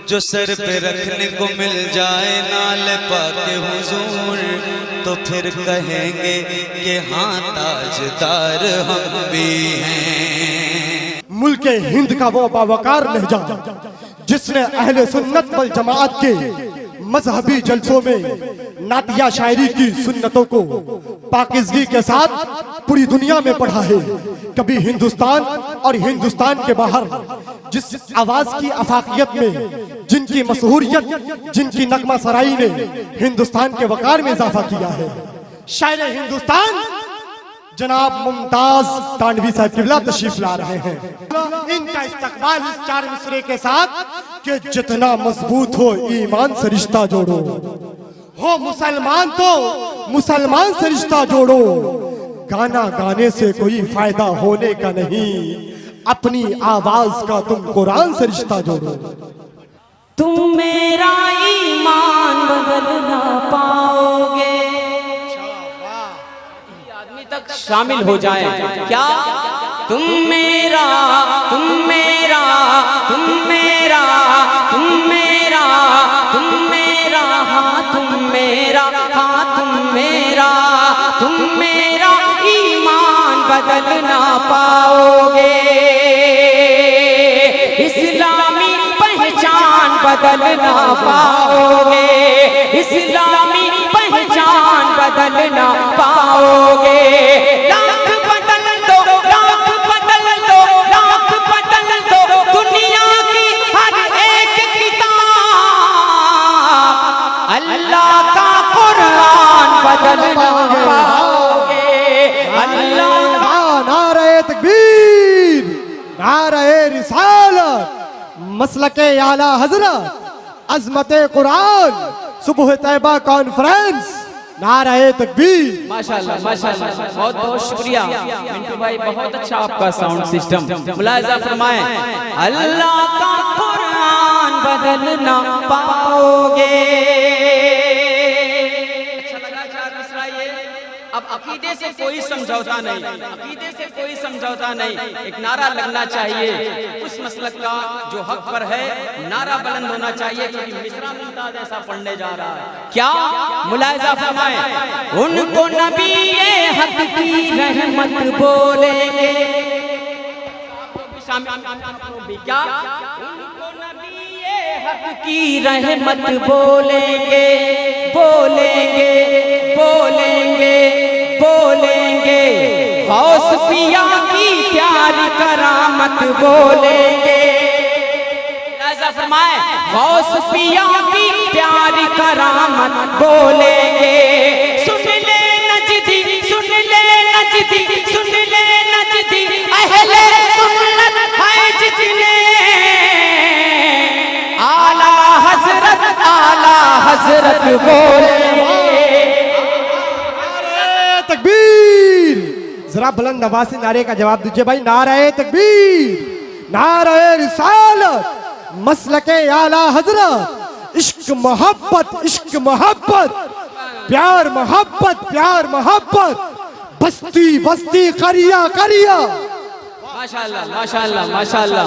जो सर पे रखने को मिल जाए नाल पाके हुजूर, तो फिर कहेंगे कि हाँ ताजदार हम भी हैं। मुल्क हिंद का वो बावकार लहजा जिसने अहले सुन्नत वल जमाअत के मजहबी जलसों में नातिया शायरी की सुन्नतों को पाकिज़गी के साथ पूरी दुनिया में पढ़ा है। कभी हिंदुस्तान और हिंदुस्तान के बाहर जिस आवाज की अफाकियत में जिनकी मशहूरियत, जिनकी नगमा सराई ने हिंदुस्तान के वकार में इजाफा किया है, शायर हिंदुस्तान जनाब मुमताज तानवी साहब किबला तशरीफ ला रहे हैं। इनका इस्तकबाल इस 4 मिसरे के साथ कि जितना मजबूत हो ईमान से रिश्ता जोड़ो, हो मुसलमान तो मुसलमान से रिश्ता जोड़ो, गाना गाने से कोई फायदा होने का नहीं, अपनी आवाज का तुम कुरान से रिश्ता जोड़ो। तुम मेरा ईमान बदल ना पाओगे, आदमी तक शामिल हो जाए क्या? तुम मेरा तुम मेरा तुम मेरा तुम मेरा तुम मेरा हाँ तुम मेरा हाँ तुम मेरा तुम मेरा ईमान बदल ना पाओगे, इस्लामी पहचान बदल ना पाओगे, इस्लामी पहचान बदल ना पाओगे। लाख बदल दो लाख बदल दो लाख बदल दो दुनिया की हर एक किताब, अल्लाह का कुरान बदल ना पाओगे। अल्लाह नारे तकबीर, नारे रिसालत, मसलके आला हजरत, अजमते कुरान, सुबह तैयबा कॉन्फ्रेंस, नारे तकबीर। माशाल्लाह माशाल्लाह, बहुत बहुत शुक्रिया मिंटू भाई, बहुत अच्छा आपका साउंड सिस्टम। मुलाहिजा फरमाएं, अल्लाह का कुरान बदल ना पाओगे। अच्छा लगा 4 मिसरा ये। अब अकीदे से कोई समझौता नहीं, अकीदे से कोई समझौता नहीं, एक नारा लगना चाहिए उस मसलक का जो हक पर है, नारा बुलंद होना चाहिए, क्योंकि मिसरा मुमताज ऐसा पढ़ने जा रहा है। क्या मुलाहिजा फरमाएं, उनको नबी ये हक की रहमत बोलेंगे, क्या उनको नबी ये हक की रहमत बोलेंगे, बोलेंगे बोलेंगे बोलेंगे, गौस पिया की प्यारी करामत बोलेंगे। ऐसा फरमाए, गौस पिया की प्यारी करामत बोलेंगे। सुन ले नजदी सुन ले नजदी सुन ले नजदी, अहले सुन्नत है जितने, आला हजरत बोलेंगे। तकबीर, जरा बुलंद आवाज से नारे का जवाब दीजिए भाई। नारे तकबीर, नारे रिसालत, मसलके आला हजरत, इश्क मोहब्बत इश्क मोहब्बत, प्यार मोहब्बत प्यार मोहब्बत, बस्ती बस्ती करिया करिया। माशाल्लाह माशाल्लाह माशाल्लाह।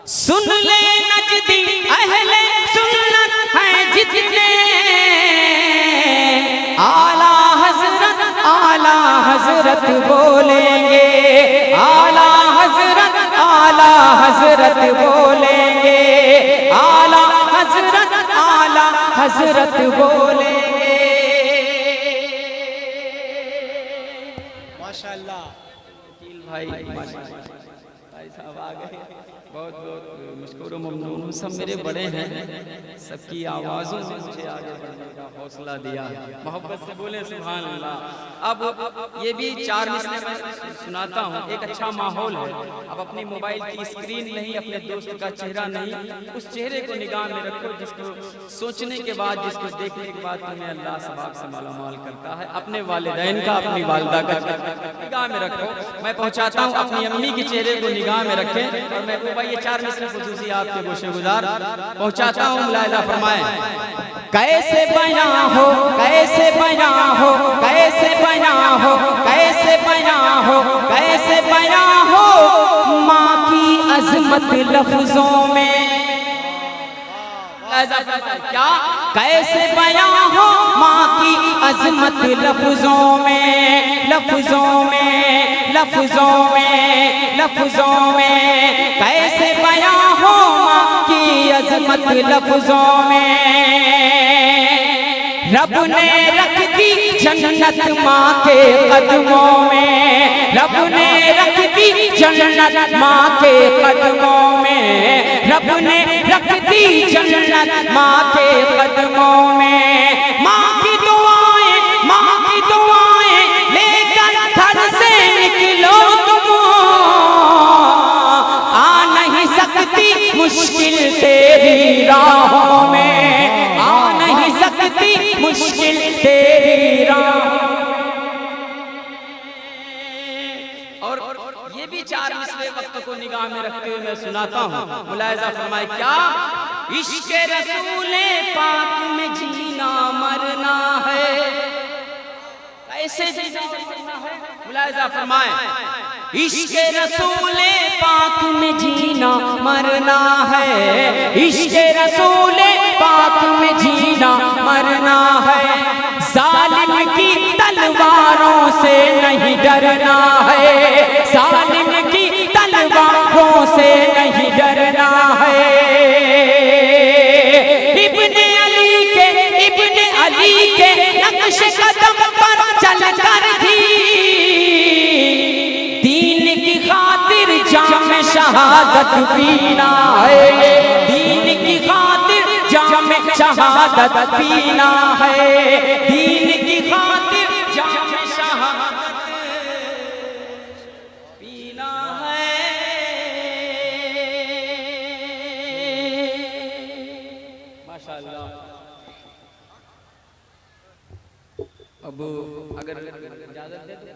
सुन ले नजदी अहले सुन्नत है जितने, आला हजरत बोलेंगे, आला हजरत बोलेंगे, आला हजरत बोलेंगे। माशाल्लाह भाई साहब आ गए, बहुत बहुत मशकूर ममनून हूँ। सब मेरे बड़े हैं, सबकी आवाज़ों से मुझे आगे बढ़ने का हौसला दिया, मोहब्बत से बोले सुभान अल्लाह। अब ये भी 4 मिसरे में सुनाता हूँ, एक अच्छा माहौल है। अब अपनी मोबाइल की स्क्रीन नहीं, अपने दोस्त का चेहरा नहीं, उस चेहरे को निगाह में रखो जिसको सोचने के बाद, जिसको देखने के बाद तुम्हें अल्लाह सवाब से मालामाल करता है। अपने वालिदैन का, अपनी वालिदा का निगाह में रखो। मैं पहुँचाता हूँ, अपनी अम्मी के चेहरे को निगाह में रखें, और मैं ये 4 मिसरे खुसूसी आपके गोशे गुजार पहुंचाता हूं। मुलाहिजा फरमाएं, कैसे बया हो कैसे बया हो कैसे बया हो कैसे बया हो कैसे बया हो, माँ की अजमत लफ्जों में, क्या कैसे बयां हो माँ की अजमत लफ्जों में, लफ्जों में, लफ्जों में, लफ्जों में, कैसे बयां हो माँ की अजमत लफ्जों में। रब ने रख दी जन्नत माँ के कदमों में, रब ने रख दी जन्नत माँ के कदमों में, रब ने रख दी जन्नत माँ के कदमों में। माँ की दुआएं, माँ की दुआएं लेकर घर से निकलो तुम, आ नहीं सकती मुश्किल तेरी राहों में, आ नहीं सकती मुश्किल तेरी राहों में। और ये भी चार मिसरे वक्त को निगाह में रखते हुए मैं सुनाता हूँ। मुलाहिजा फरमाए क्या इश्क़ रसूले पाक में जीना मरना है, कैसे जीना मरना है। मुलाहिजा फरमाए इश्क़ रसूले पाक में जीना मरना है, इश्क़ रसूले पाक में जीना मरना है। जालिम की तलवारों से नहीं डरना है, जालिम की तलवारों से नहीं डरना है। इब्ने अली के नक्श कदम पर चल कर भी दीन की खातिर जाम शहादत पीना है, दीन की खातिर जाम शहादत पीना है, दीन की खातिर जाम शहादत पीना है। माशाअल्लाह। अब अगर इजाजत दे तो